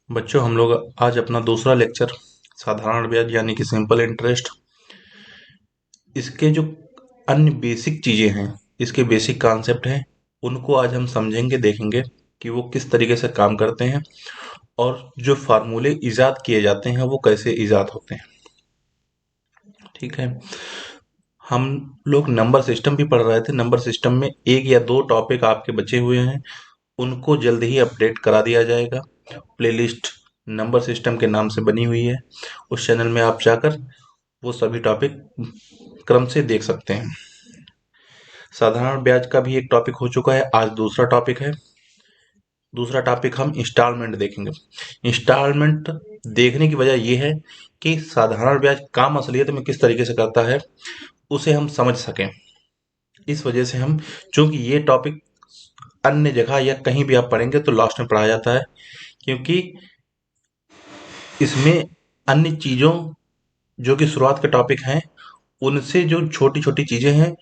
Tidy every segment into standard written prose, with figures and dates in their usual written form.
बच्चों, हम लोग आज अपना दूसरा लेक्चर साधारण ब्याज यानी कि सिंपल इंटरेस्ट, इसके जो अन्य बेसिक चीजें हैं, इसके बेसिक कॉन्सेप्ट हैं, उनको आज हम समझेंगे, देखेंगे कि वो किस तरीके से काम करते हैं और जो फार्मूले इजाद किए जाते हैं वो कैसे इजाद होते हैं। ठीक है। हम लोग नंबर सिस्टम भी पढ़ रहे थे। नंबर सिस्टम में एक या दो टॉपिक आपके बचे हुए हैं, उनको जल्द ही अपडेट करा दिया जाएगा। प्लेलिस्ट नंबर सिस्टम के नाम से बनी हुई है, उस चैनल में आप जाकर वो सभी टॉपिक क्रम से देख सकते हैं। साधारण ब्याज का भी एक टॉपिक हो चुका है, आज दूसरा टॉपिक है। दूसरा टॉपिक हम इंस्टॉलमेंट देखेंगे। इंस्टॉलमेंट देखने की वजह यह है कि साधारण ब्याज काम असलियत में किस तरीके से करता है उसे हम समझ सकें। इस वजह से हम, चूंकि ये टॉपिक अन्य जगह या कहीं भी आप पढ़ेंगे तो लास्ट में पढ़ाया जाता है, क्योंकि इसमें अन्य चीजों जो कि शुरुआत के टॉपिक हैं उनसे जो छोटी छोटी चीजें हैं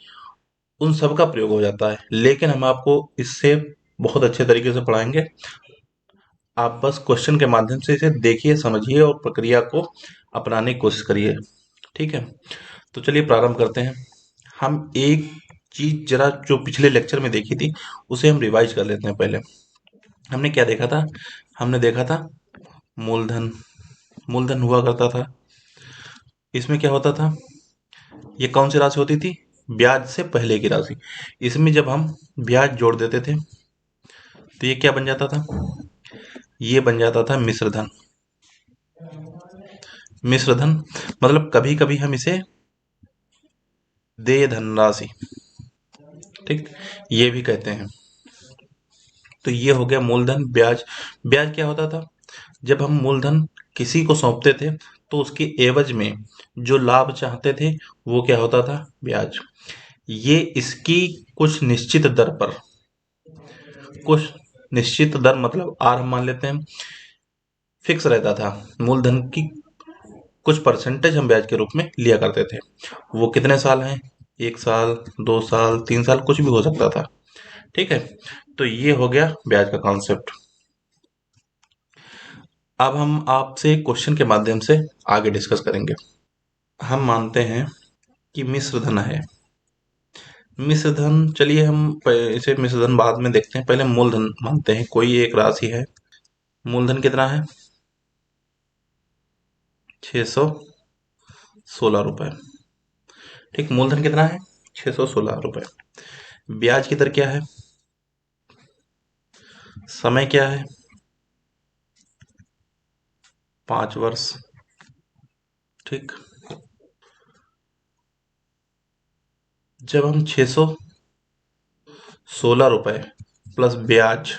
उन सब का प्रयोग हो जाता है, लेकिन हम आपको इससे बहुत अच्छे तरीके से पढ़ाएंगे। आप बस क्वेश्चन के माध्यम से इसे देखिए, समझिए और प्रक्रिया को अपनाने की कोशिश करिए। ठीक है, तो चलिए प्रारंभ करते हैं। हम एक चीज जरा जो पिछले लेक्चर में देखी थी उसे हम रिवाइज कर लेते हैं। पहले हमने क्या देखा था? हमने देखा था मूलधन। मूलधन हुआ करता था, इसमें क्या होता था? ये कौन सी राशि होती थी? ब्याज से पहले की राशि। इसमें जब हम ब्याज जोड़ देते थे तो ये क्या बन जाता था? ये बन जाता था मिश्रधन। मिश्रधन मतलब कभी कभी हम इसे देय धनराशि, ठीक, ये भी कहते हैं। तो ये हो गया मूलधन। ब्याज, ब्याज क्या होता था? जब हम मूलधन किसी को सौंपते थे तो उसके एवज में जो लाभ चाहते थे वो क्या होता था? ब्याज। ये इसकी कुछ निश्चित दर पर, कुछ निश्चित दर मतलब आर हम मान लेते हैं, फिक्स रहता था। मूलधन की कुछ परसेंटेज हम ब्याज के रूप में लिया करते थे। वो कितने साल हैं? 1 साल, 2 साल, 3 साल, कुछ भी हो सकता था। ठीक है, तो ये हो गया ब्याज का कॉन्सेप्ट। अब हम आपसे क्वेश्चन के माध्यम से आगे डिस्कस करेंगे। हम मानते हैं कि मिश्रधन है। मिश्रधन, चलिए हम इसे मिश्रधन बाद में देखते हैं, पहले मूलधन मानते हैं। कोई एक राशि है, मूलधन कितना है? 616 रुपए। ठीक, मूलधन कितना है? 616 रुपए। ब्याज की दर क्या है? समय क्या है? 5 वर्ष। ठीक, जब हम 616 रुपए प्लस ब्याज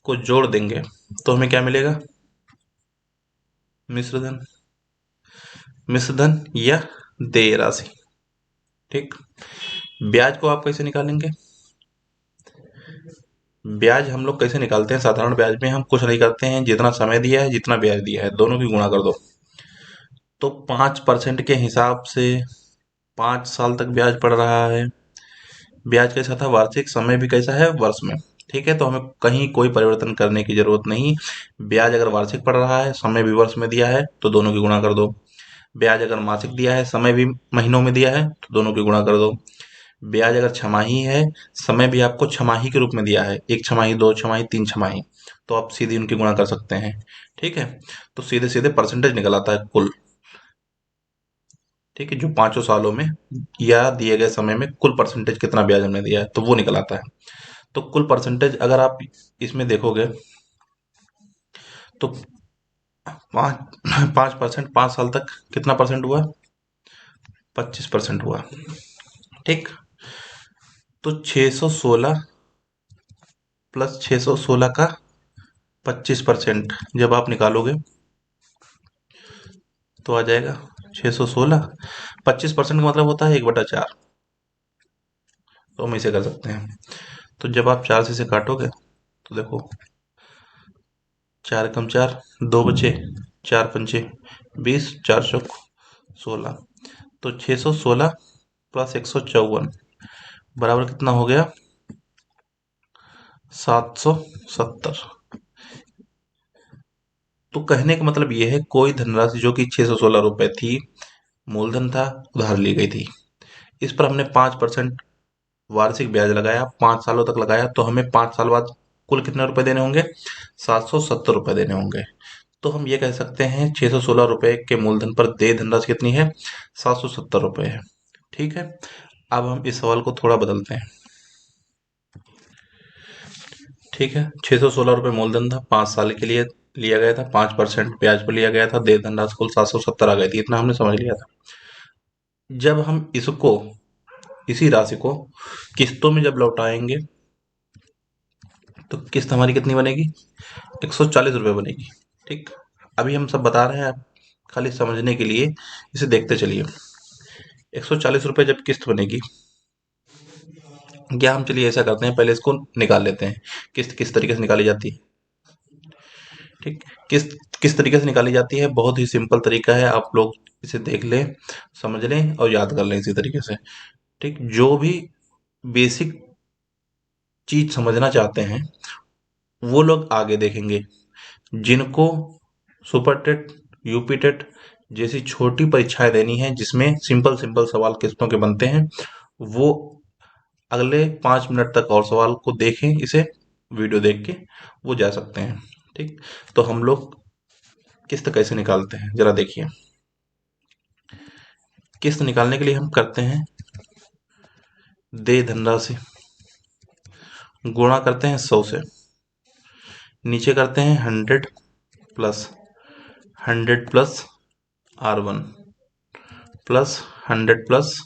को जोड़ देंगे तो हमें क्या मिलेगा? मिश्रधन। मिश्रधन या देय राशि। ठीक, ब्याज को आप कैसे निकालेंगे? ब्याज हम लोग कैसे निकालते हैं? साधारण ब्याज में हम कुछ नहीं करते हैं, जितना समय दिया है जितना ब्याज दिया है दोनों की गुणा कर दो। तो 5% के हिसाब से 5 साल तक ब्याज पड़ रहा है। ब्याज कैसा था? वार्षिक। समय भी कैसा है? वर्ष में। ठीक है, तो हमें कहीं कोई परिवर्तन करने की जरूरत नहीं। ब्याज अगर वार्षिक पड़ रहा है, समय भी वर्ष में दिया है, तो दोनों की गुणा कर दो। ब्याज अगर मासिक दिया है, समय भी महीनों में दिया है, तो दोनों की गुणा कर दो। ब्याज अगर छमाही है, समय भी आपको छमाही के रूप में दिया है, 1 छमाही, 2 छमाही, 3 छमाही, तो आप सीधे उनकी गुणा कर सकते हैं। ठीक है, तो सीधे सीधे परसेंटेज निकल आता है कुल। ठीक है, जो 5 सालों में या दिए गए समय में कुल परसेंटेज कितना ब्याज हमने दिया है तो वो निकल आता है। तो कुल परसेंटेज अगर आप इसमें देखोगे तो 5% 5 साल तक कितना परसेंट हुआ? 25% हुआ। ठीक, तो 616 प्लस 616 का 25% जब आप निकालोगे तो आ जाएगा 616। 25% का मतलब होता है 1/4। तो हम इसे कर सकते हैं। तो जब आप 4 से इसे काटोगे तो देखो, 4 कम 4, 2 बचे, 4 पंचे 20, 4 चौक 16। तो 616 प्लस 154 बराबर कितना हो गया? 770। तो कहने का मतलब ये है, कोई धनराशि जो कि 616 रुपए थी, मूलधन था, उधार ली गई थी, इस पर हमने 5% वार्षिक ब्याज लगाया, 5 सालों तक लगाया, तो हमें 5 साल बाद कुल कितने रुपए देने होंगे? 770 रुपए देने होंगे। तो हम ये कह सकते हैं 616 रुपए के मूलधन पर देय धनराशि कितनी है? 770 रुपए है। ठीक है, अब हम इस सवाल को थोड़ा बदलते हैं। ठीक है, 616 रुपये मूलधन था, 5 साल के लिए लिया गया था, 5% ब्याज पर लिया गया था, देय धनराशि कुल 770 आ गई थी, इतना हमने समझ लिया था। जब हम इसी राशि को किस्तों में जब लौटाएंगे, तो किस्त हमारी कितनी बनेगी? 140 रुपये बनेगी। ठीक, अभी हम सब बता रहे हैं, आप खाली समझने के लिए इसे देखते चलिए। 140 रुपये जब किस्त बनेगी, क्या हम, चलिए ऐसा करते हैं, पहले इसको निकाल लेते हैं। किस्त किस तरीके से निकाली जाती है? ठीक, किस्त किस तरीके से निकाली जाती है? बहुत ही सिंपल तरीका है, आप लोग इसे देख लें, समझ लें और याद कर लें इसी तरीके से। ठीक, जो भी बेसिक चीज समझना चाहते हैं वो लोग आगे देखेंगे। जिनको सुपर टेट, यूपी टेट जैसी छोटी परीक्षाएं देनी है, जिसमें सिंपल सिंपल सवाल किस्तों के बनते हैं, वो अगले 5 मिनट तक और सवाल को देखें, इसे वीडियो देख के वो जा सकते हैं। ठीक, तो हम लोग किस्त कैसे निकालते हैं जरा देखिए। किस्त निकालने के लिए हम करते हैं, देय धनराशि गुणा करते हैं 100 से, नीचे करते हैं 100 plus 100 plus R1 plus 100 plus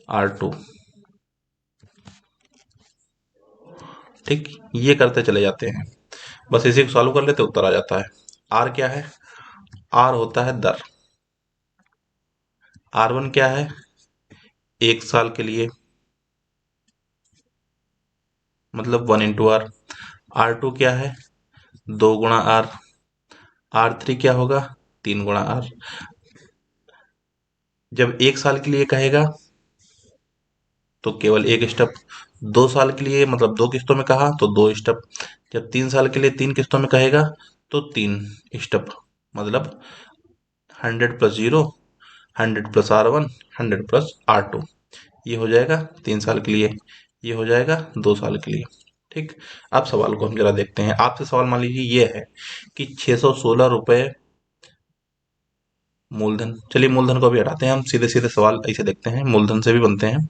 R2। ठीक, ये करते चले जाते हैं, बस इसी को सॉल्व कर लेते उत्तर आ जाता है। आर क्या है? आर होता है दर। R1 क्या है? 1 साल के लिए, मतलब 1 इंटू आर। R2 क्या है? 2 गुणा आर। R3 क्या होगा? 3 गुणा आर। जब 1 साल के लिए कहेगा तो केवल एक स्टेप, 2 साल के लिए मतलब 2 किस्तों में कहा तो 2 स्टेप, जब 3 साल के लिए 3 किस्तों में कहेगा तो 3 स्टेप, मतलब 100 plus 0, 100 plus R1, 100 plus R2। ये हो जाएगा 3 साल के लिए, ये हो जाएगा 2 साल के लिए। ठीक, अब सवाल को हम जरा देखते हैं। आपसे सवाल मान लीजिए ये है कि 616 रुपये मूलधन, चलिए मूलधन को भी हटाते हैं, हम सीधे सीधे सवाल ऐसे देखते हैं, मूलधन से भी बनते हैं।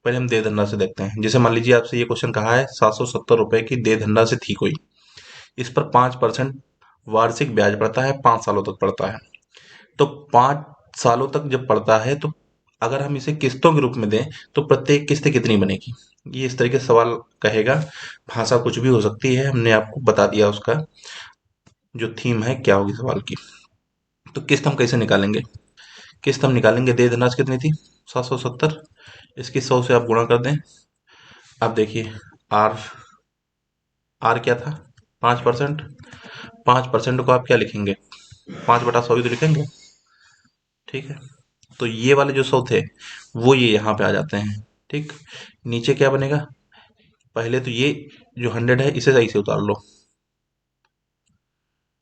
पहले हम देय धनराशि देखते हैं। जैसे मान लीजिए आपसे ये क्वेश्चन कहा है, 770 रुपए की देय धनराशि थी कोई, इस पर 5% वार्षिक ब्याज पड़ता है, 5 सालों तक पड़ता है। तो 5 सालों तक जब पड़ता है, तो अगर हम इसे किस्तों के रूप में दें तो प्रत्येक किस्त कितनी बनेगी? ये इस तरीके से सवाल कहेगा। भाषा कुछ भी हो सकती है, हमने आपको बता दिया उसका जो थीम है क्या होगी सवाल की। तो किस्त हम कैसे निकालेंगे? किस्त हम निकालेंगे, देय धनराशि कितनी थी? 770, इसकी 100 से आप गुणा कर दें। अब देखिए, आर आर क्या था? 5%। 5% को आप क्या लिखेंगे? 5/100 ही तो लिखेंगे। ठीक है, तो ये वाले जो 100 थे वो ये यहाँ पे आ जाते हैं। ठीक, नीचे क्या बनेगा? पहले तो ये जो 100 है इसे सही से उतार लो,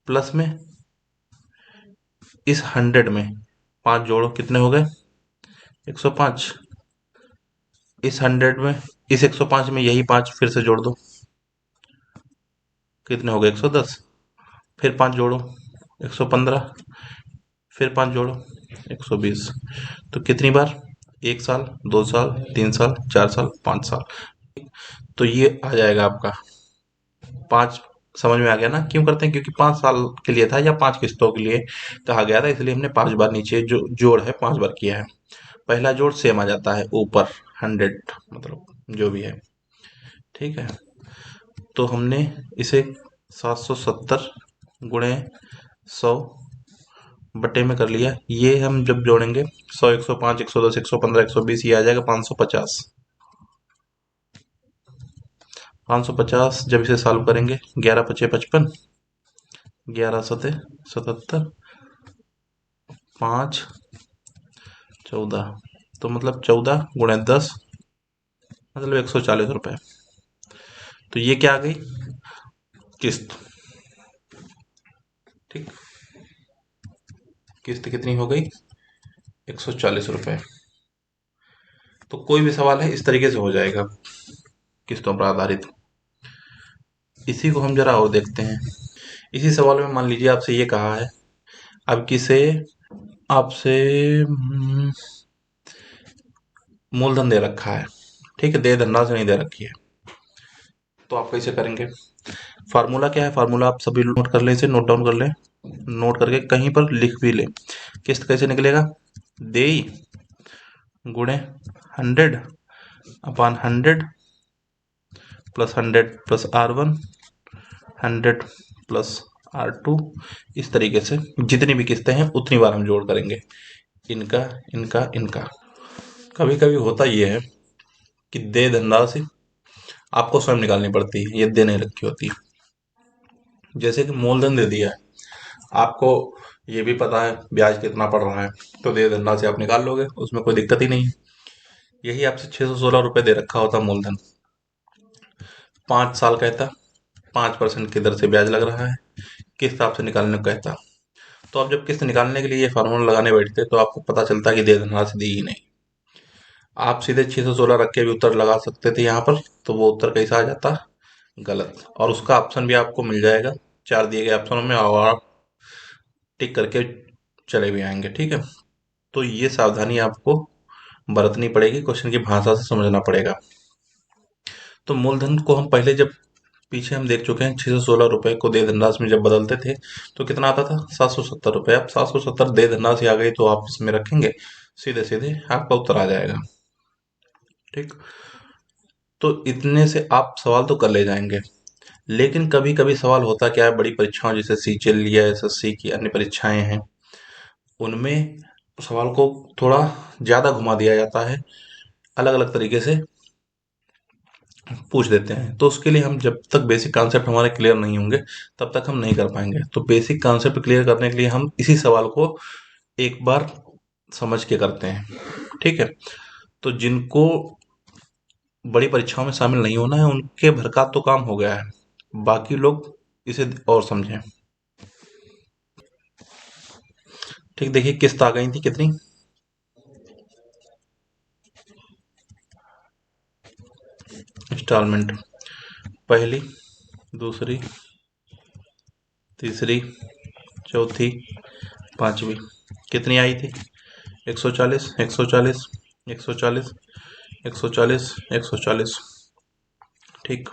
प्लस में इस 100 में 5 जोड़ो, कितने हो गए? 105। इस 100 में, इस 105 में यही 5 फिर से जोड़ दो, कितने हो गए? 110। फिर 5 जोड़ो, 115। फिर 5 जोड़ो, 120। तो कितनी बार? 1 साल, 2 साल, 3 साल, 4 साल, 5 साल। तो ये आ जाएगा आपका 5। समझ में आ गया ना क्यों करते हैं? क्योंकि 5 साल के लिए था या 5 किस्तों के लिए कहा गया था, इसलिए हमने 5 बार नीचे जो जोड़ है 5 बार किया है। पहला जोड़ सेम आ जाता है ऊपर, 100 मतलब जो भी है। ठीक है, तो हमने इसे 770 गुणे 100 बटे में कर लिया। ये हम जब जोड़ेंगे 100, 105, 110, 115, 120, ये आ जाएगा 550। 550 जब इसे सॉल्व करेंगे, 11×5 = 55, 11×7 = 77, 5×14, तो मतलब 14×10 मतलब 140 रुपए। तो ये क्या आ गई? किस्त। ठीक, किस्त कितनी हो गई? 140 रुपए। तो कोई भी सवाल है इस तरीके से हो जाएगा, किस्तों पर आधारित। इसी को हम जरा और देखते हैं। इसी सवाल में मान लीजिए आपसे ये कहा है, अब किसे आपसे मूलधन दे रखा है, ठीक है, दे धनराशि नहीं दे रखी है, तो आप कैसे करेंगे? फार्मूला क्या है? फार्मूला आप सभी नोट कर लें, इसे नोट डाउन कर लें, नोट करके कहीं पर लिख भी लें। किस्त कैसे निकलेगा? देई गुणे 100/100 प्लस 100 + R1, 100 + R2, इस तरीके से जितनी भी किस्तें हैं उतनी बार हम जोड़ करेंगे, इनका इनका इनका। कभी कभी होता ये है कि दे धनराशि आपको स्वयं निकालनी पड़ती है, ये दे नहीं रखी होती है। जैसे कि मूलधन दे दिया है, आपको ये भी पता है ब्याज कितना पड़ रहा है, तो दे धनराशि आप निकाल लोगे, उसमें कोई दिक्कत ही नहीं है। यही आपसे 616 रुपये दे रखा होता मूलधन, 5 साल कहता, 5% की दर से ब्याज लग रहा है, किस्त आपसे निकालने को कहता। तो आप जब किस्त निकालने के लिए ये फार्मूला लगाने बैठते तो आपको पता चलता कि दे धनराशि दी ही नहीं। आप सीधे 616 रख के भी उत्तर लगा सकते थे यहाँ पर, तो वो उत्तर कैसा आ जाता? गलत। और उसका ऑप्शन भी आपको मिल जाएगा, 4 दिए गए ऑप्शनों में, और आप टिक करके चले भी आएंगे, ठीक है। तो ये सावधानी आपको बरतनी पड़ेगी, क्वेश्चन की भाषा से समझना पड़ेगा। तो मूलधन को हम पहले जब पीछे हम देख चुके हैं, 616 रुपए को दे धनराशि में जब बदलते थे तो कितना आता था? 770 रुपये। अब 770 दे धनराशि आ गई तो आप इसमें रखेंगे, सीधे सीधे आपका उत्तर आ जाएगा, ठीक। तो इतने से आप सवाल तो कर ले जाएंगे, लेकिन कभी कभी सवाल होता क्या है, बड़ी परीक्षाओं जैसे सीजीएल या एसएससी की अन्य परीक्षाएं हैं, उनमें सवाल को थोड़ा ज्यादा घुमा दिया जाता है, अलग अलग तरीके से पूछ देते हैं। तो उसके लिए हम जब तक बेसिक कॉन्सेप्ट हमारे क्लियर नहीं होंगे तब तक हम नहीं कर पाएंगे। तो बेसिक कॉन्सेप्ट क्लियर करने के लिए हम इसी सवाल को एक बार समझ के करते हैं, ठीक है। तो जिनको बड़ी परीक्षाओं में शामिल नहीं होना है उनके भर का तो काम हो गया है, बाकी लोग इसे और समझें, ठीक। देखिए किस्त आ गई थी कितनी? इंस्टॉलमेंट, पहली, दूसरी, तीसरी, चौथी, पांचवी, कितनी आई थी? 140, 140, 140, 140, 140, ठीक।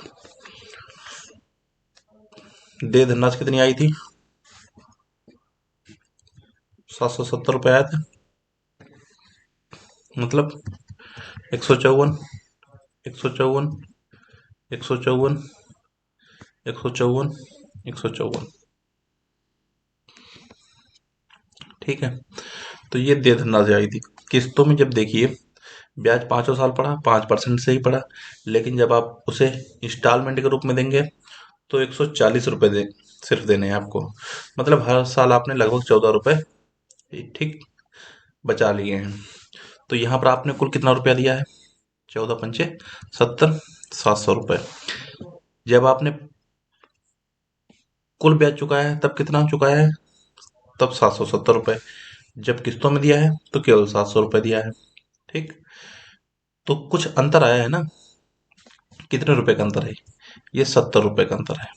दे धनराशि कितनी आई थी? 770 रुपये आया था, मतलब 154, 154, 154, 154, 154, ठीक है। तो ये दे धनराशि आई थी। किस्तों में जब देखिए ब्याज 5 साल पड़ा, 5% से ही पड़ा, लेकिन जब आप उसे इंस्टॉलमेंट के रूप में देंगे तो 140 रुपये सिर्फ देने हैं आपको, मतलब हर साल आपने लगभग 14 रुपये, ठीक, बचा लिए हैं। तो यहाँ पर आपने कुल कितना रुपया दिया है? 14×5 = 70, 700 रुपये। जब आपने कुल ब्याज चुकाया है तब कितना चुकाया है? तब 770 रुपये। जब किस्तों में दिया है तो केवल 700 रुपये दिया है, ठीक। तो कुछ अंतर आया है ना, कितने रुपए का अंतर है? ये 70 रुपये का अंतर है।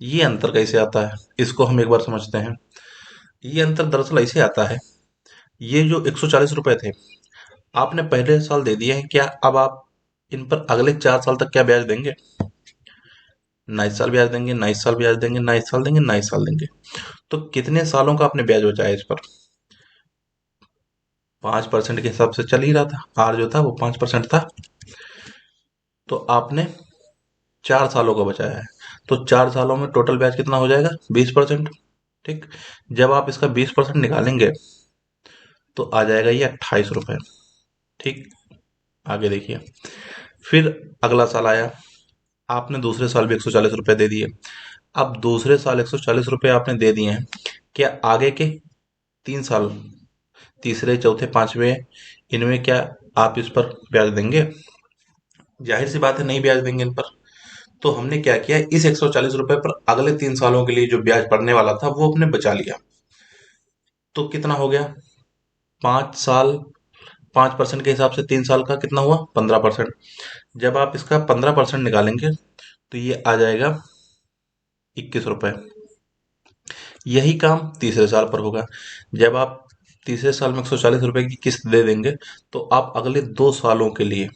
ये अंतर कैसे आता है इसको हम एक बार समझते हैं। ये अंतर दरअसल ऐसे आता है, ये जो 140 रुपये थे आपने पहले साल दे दिए हैं, क्या अब आप इन पर अगले 4 साल तक क्या ब्याज देंगे? ना इस साल ब्याज देंगे, ना इस साल ब्याज देंगे, ना इस साल देंगे, ना इस साल देंगे। तो कितने सालों का आपने ब्याज बचाया इस पर? 5% के हिसाब से चल ही रहा था, आर जो था वो 5% था, तो आपने 4 सालों का बचाया है। तो 4 सालों में टोटल ब्याज कितना हो जाएगा? 20%, ठीक। जब आप इसका 20% निकालेंगे तो आ जाएगा ये 28 रुपये, ठीक। आगे देखिए, फिर अगला साल आया, आपने दूसरे साल भी 140 रुपये दे दिए। अब दूसरे साल 140 रुपये आपने दे दिए हैं, क्या आगे के 3 साल, तीसरे, चौथे, पांचवे, इनमें क्या आप इस पर ब्याज देंगे? जाहिर सी बात है नहीं ब्याज देंगे इन पर। तो हमने क्या किया, इस 140 रुपए पर अगले 3 सालों के लिए जो ब्याज पड़ने वाला था वो हमने बचा लिया। तो कितना हो गया, 5 साल, 5% के हिसाब से 3 साल का कितना हुआ, 15%। जब आप इसका 15% निकालेंगे तो ये आ जाएगा 21 रुपए। यही काम तीसरे साल पर होगा। जब आप तीसरे साल में 140 रुपए की किस्त दे देंगे तो आप अगले 2 सालों के लिए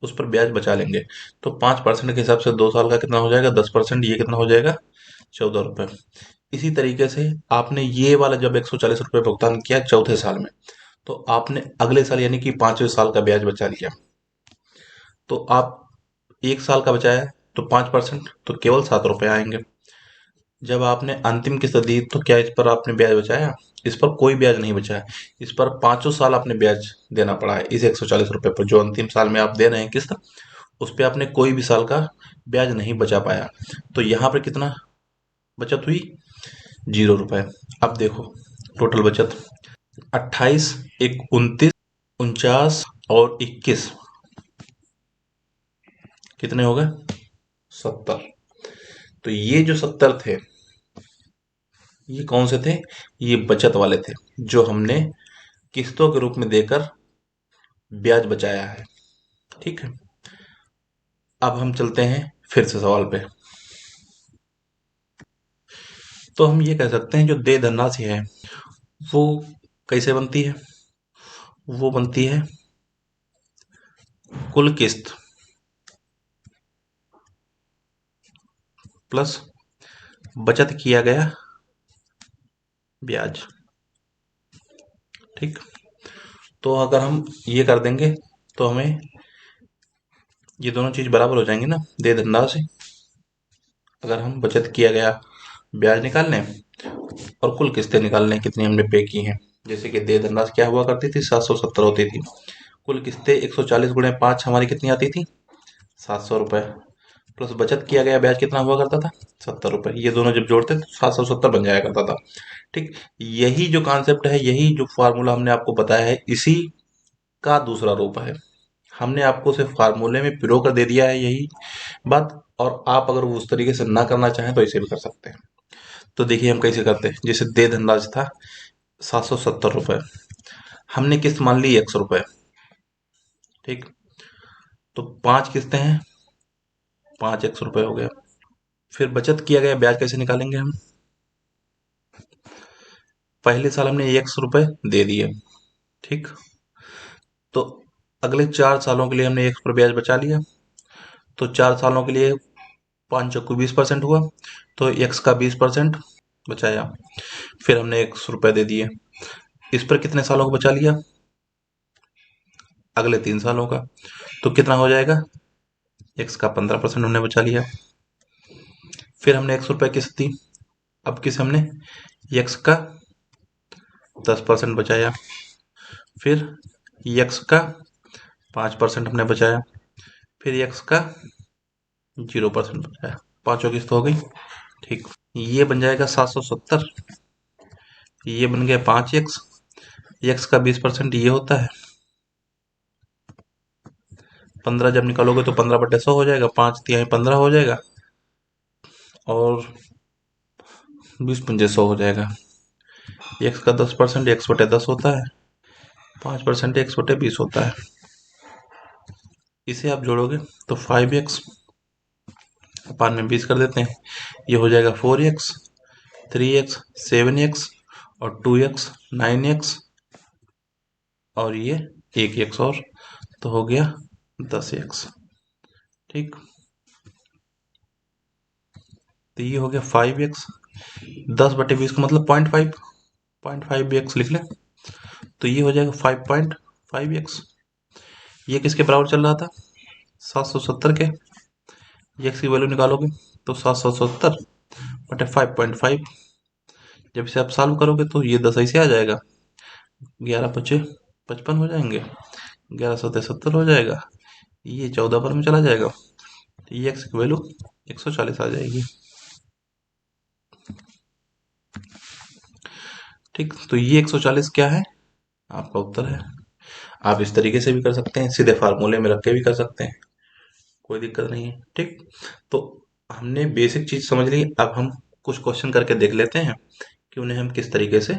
उस पर ब्याज बचा लेंगे। तो 5% के हिसाब से 2 साल का कितना हो जाएगा, 10%, ये कितना हो जाएगा, 14 रुपए। इसी तरीके से आपने ये वाला जब 140 रुपये भुगतान किया चौथे साल में, तो आपने अगले साल यानी कि 5वें साल का ब्याज बचा लिया। तो आप 1 साल का बचाया तो 5%, तो केवल 7 रुपये आएंगे। जब आपने अंतिम किस्त दी तो क्या इस पर आपने ब्याज बचाया, इस पर कोई ब्याज नहीं बचा है। इस पर 5 साल आपने ब्याज देना पड़ा है। इस 140 रुपये पर जो अंतिम साल में आप दे रहे हैं किस्त, उस पे आपने कोई भी साल का ब्याज नहीं बचा पाया। तो यहाँ पर कितना बचत हुई, 0 रुपए। अब देखो टोटल बचत, 28, एक 29, 49 और 21, कितने हो गए, 70। तो ये जो 70 थे, ये कौन से थे, ये बचत वाले थे जो हमने किस्तों के रूप में देकर ब्याज बचाया है। ठीक है, अब हम चलते हैं फिर से सवाल पे। तो हम ये कह सकते हैं जो देय धनराशि है वो कैसे बनती है, वो बनती है कुल किस्त प्लस बचत किया गया ब्याज। ठीक, तो अगर हम ये कर देंगे तो हमें ये दोनों चीज बराबर हो जाएंगी ना, देय धनराशि, अगर हम बचत किया गया ब्याज निकाल लें और कुल किस्तें निकाल लें कितनी हमने पे की हैं। जैसे कि देय धनराशि क्या हुआ करती थी, 770 होती थी। कुल किस्तें 140 गुणे 5 हमारी कितनी आती थी, 700 रुपए। प्लस बचत किया गया ब्याज कितना हुआ करता था, 70 रुपए। ये दोनों जब जोड़ते तो 770 बन जाया करता था। ठीक, यही जो कॉन्सेप्ट है, यही जो फार्मूला हमने आपको बताया है, इसी का दूसरा रूप है। हमने आपको सिर्फ फार्मूले में पिरो कर दे दिया है यही बात, और आप अगर वो उस तरीके से ना करना चाहें तो इसे भी कर सकते हैं। तो देखिए हम कैसे करते हैं। जैसे दे धनराशि था 770 रुपए, हमने किस्त मान ली 100 रुपए। ठीक, तो 5 किस्तें हैं, 5 100 रुपए हो गया। फिर बचत किया गया ब्याज कैसे निकालेंगे हम, पहले साल हमने 100 रुपए दे दिए। ठीक, तो अगले 4 सालों के लिए हमने 1 पर ब्याज बचा लिया। तो 4 सालों के लिए 5 चक्कू 20% हुआ, तो एक्स का 20% बचाया। फिर हमने 100 रुपए दे दिए। इस पर कितने सालों को बचा लिया, अगले 3 सालों का। तो कितना हो जाएगा, एक्स का 15% हमने बचा लिया। फिर हमने 100 रुपए किस्त दी, अब किस हमने एक्स का 10% बचाया। फिर एक्स का 5% हमने बचाया। फिर एक्स का 0% बचाया। पांचों किस्त हो गई। ठीक, ये बन जाएगा 770, ये बन गया 5 एक्स, एक्स का 20% ये होता है 15। जब निकालोगे तो 15/100 हो जाएगा, 5 तिहाई 15 हो जाएगा, और 20 पंजे 100 हो जाएगा। एक्स का 10% 1/10 होता है, 5% 1/20 होता है। इसे आप जोड़ोगे तो 5x अपान में 20 कर देते हैं, ये हो जाएगा 4x, 3x, 7x और 2x 9x, और ये 1x और, तो हो गया 10x। ठीक, तो ये हो गया 5x, 10/20 का मतलब 0.5, 0.5x लिख लें, तो ये हो जाएगा 5.5x। ये किसके बराबर चल रहा था, 770 के। एक्स की वैल्यू निकालोगे तो 770/5.5। जब इसे आप सॉल्व करोगे तो ये 10 ऐसे आ जाएगा, 11×5 = 55 हो जाएंगे, 11×7 = 70 हो जाएगा, ये 14 पर में चला जाएगा, तो ये एक्स की वैल्यू 140 आ जाएगी। ठीक, तो ये 140 क्या है, आपका उत्तर है। आप इस तरीके से भी कर सकते हैं, सीधे फार्मूले में रख के भी कर सकते हैं, कोई दिक्कत नहीं है। ठीक, तो हमने बेसिक चीज समझ ली, अब हम कुछ क्वेश्चन करके देख लेते हैं कि उन्हें हम किस तरीके से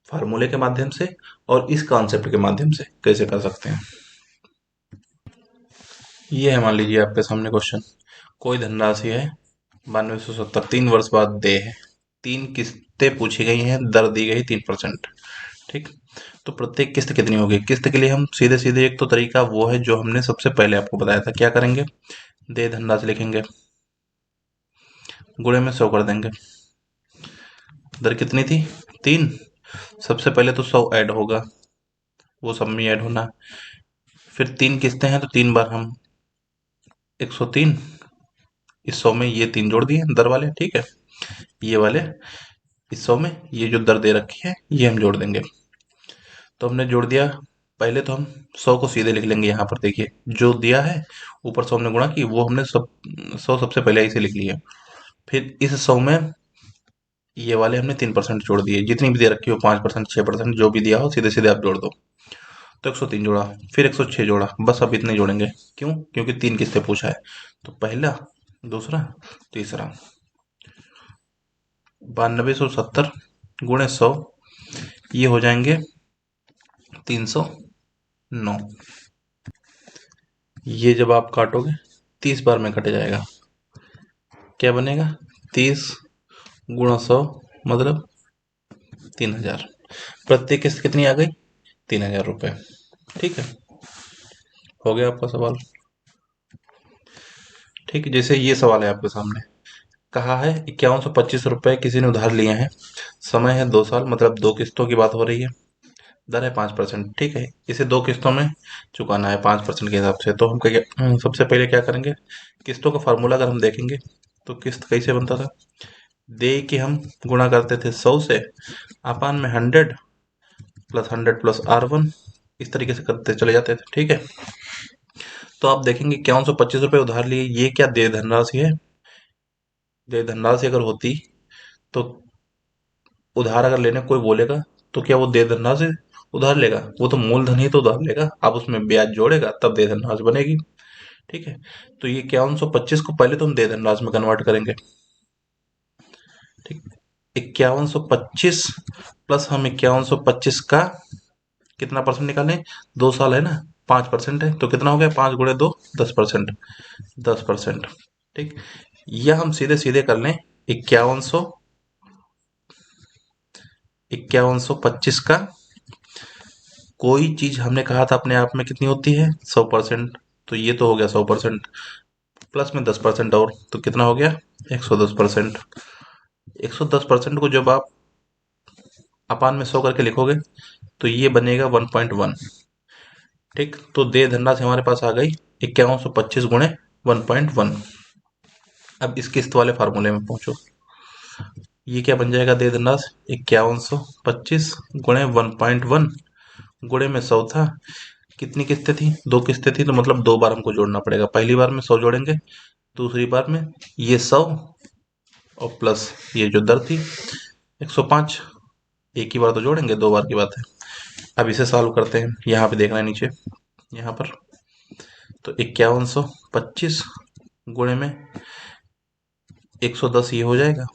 फार्मूले के माध्यम से और इस कॉन्सेप्ट के माध्यम से कैसे कर सकते हैं। ये है, मान लीजिए आपके सामने क्वेश्चन, कोई धनराशि है 9270, 3 वर्ष बाद दे है, 3 किस्तें पूछी गई हैं, दर दी गई 3%। ठीक, तो प्रत्येक किस्त कितनी होगी? किस्त के लिए हम सीधे सीधे एक तो तरीका वो है जो हमने सबसे पहले आपको बताया था। क्या करेंगे? दे धनराशि लिखेंगे, गुणे में 100 कर देंगे। दर कितनी थी? 3। सबसे पहले तो 100 ऐड होगा, वो सब में ऐड होना। फिर 3 किस्तें हैं तो 3 बार हम 103, इस 100 में ये 3 जोड़ दिए दर वाले। ठीक है, ये वाले इस 100 में ये जो दर दे रखी है ये हम जोड़ देंगे। तो हमने जोड़ दिया। पहले तो हम 100 को सीधे लिख लेंगे। यहाँ पर देखिए जो दिया है, ऊपर 100 हमने गुणा की, वो हमने सब 100 सबसे पहले ऐसे लिख लिया। फिर इस 100 में ये वाले हमने 3% जोड़ दिए, जितनी भी दे रखी हो, 5%, 6%, जो भी दिया हो सीधे सीधे आप जोड़ दो। तो 103 जोड़ा, फिर 106 जोड़ा, बस अब इतने जोड़ेंगे। क्यों? क्योंकि 3 किस्तें पूछा है। तो पहला, दूसरा, तीसरा। 9270 गुणे 100, ये हो जाएंगे 309। ये जब आप काटोगे 30 बार में कट जाएगा। क्या बनेगा? 30 गुणा 100 मतलब 3000। प्रत्येक किस्त कितनी आ गई? 3000 रुपये। ठीक है, हो गया आपका सवाल। ठीक है, जैसे ये सवाल है आपके सामने, कहा है 5125 रुपये किसी ने उधार लिए हैं, समय है 2 साल, मतलब 2 किस्तों की बात हो रही है, दर है 5%। ठीक है, इसे 2 किस्तों में चुकाना है 5% के हिसाब से। तो हम क्या, सबसे पहले क्या करेंगे, किस्तों का फार्मूला अगर हम देखेंगे तो किस्त कैसे बनता था, दे के हम गुणा करते थे 100 से, अपान में 100 + 100 + R1, इस तरीके से करते चले जाते थे। ठीक है, तो आप देखेंगे 5125 रुपये उधार लिए, ये क्या देय धनराशि है? देय धनराशि अगर होती तो उधार अगर लेने कोई बोलेगा तो क्या वो देय धनराशि उधार लेगा? वो तो मूलधन ही तो उधार लेगा, आप उसमें ब्याज जोड़ेगा तब देय धनराशि बनेगी। ठीक है, तो ये 5125 को पहले तो हम देय धनराशि में कन्वर्ट करेंगे। ठीक, 5125 प्लस हम 5125 का कितना परसेंट निकालें? 2 साल है ना, 5% है, तो कितना हो गया? 5 गुणे 2, 10%। 10%। ठीक, यह हम सीधे सीधे कर लें। 5125 का, कोई चीज हमने कहा था अपने आप में कितनी होती है? 100%। तो ये तो हो गया 100%, प्लस में 10% और, तो कितना हो गया? 110%। 110% को जब आप अपान में 100 करके लिखोगे तो ये बनेगा 1.1। ठीक, तो दे धनराशि हमारे पास आ गई 5125 गुणे 1.1। अब इस किस्त वाले फार्मूले में पहुंचो, ये क्या बन जाएगा? दे धनराशि 5125 गुणे 1.1 गुणे में 100 था। कितनी किस्तें थी? 2 किस्तें थी, तो मतलब 2 बार हमको जोड़ना पड़ेगा। पहली बार में 100 जोड़ेंगे, दूसरी बार में ये 100 और प्लस ये जो दर थी 105। एक ही बार तो जोड़ेंगे, 2 बार की बात है। अब इसे सॉल्व करते हैं। यहाँ पे देखना है नीचे, यहाँ पर तो 5125 गुणे में 110, ये हो जाएगा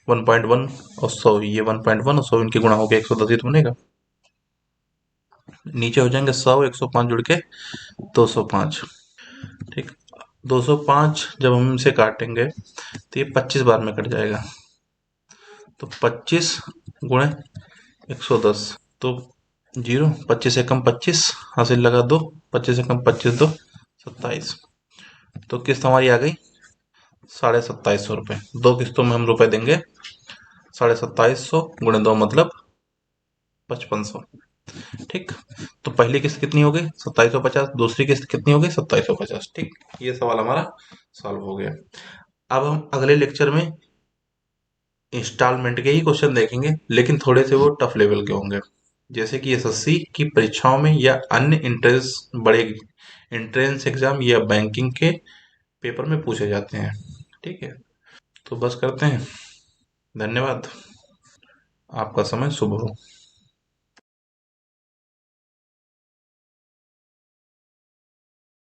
1.1, और 100, ये 1.1 और 100 इनके गुणा हो गया 110 ही तो बनेगा। नीचे हो जाएंगे 100, 105 जुड़ के 205। ठीक, 205 जब हम इसे काटेंगे तो ये 25 बार में कट जाएगा। तो 25 गुणे 110, तो 0, 25 से कम 25, हासिल लगा 2, 25 से कम 25, 2, 27। तो किस्त हमारी आ गई 2750 रुपये। 2 किस्तों में हम रुपए देंगे 2750 गुणे 2 मतलब 5500। ठीक, तो पहली किस्त कितनी हो गई? 2750। दूसरी किस्त कितनी हो गई? 2750। ठीक, ये सवाल हमारा सॉल्व हो गया। अब हम अगले लेक्चर में इंस्टॉलमेंट के ही क्वेश्चन देखेंगे, लेकिन थोड़े से वो टफ लेवल के होंगे, जैसे कि एसएससी की परीक्षाओं में या अन्य इंट्रेंस, बड़े इंट्रेंस एग्जाम या बैंकिंग के पेपर में पूछे जाते हैं। ठीक है, तो बस करते हैं। धन्यवाद, आपका समय शुभ हो।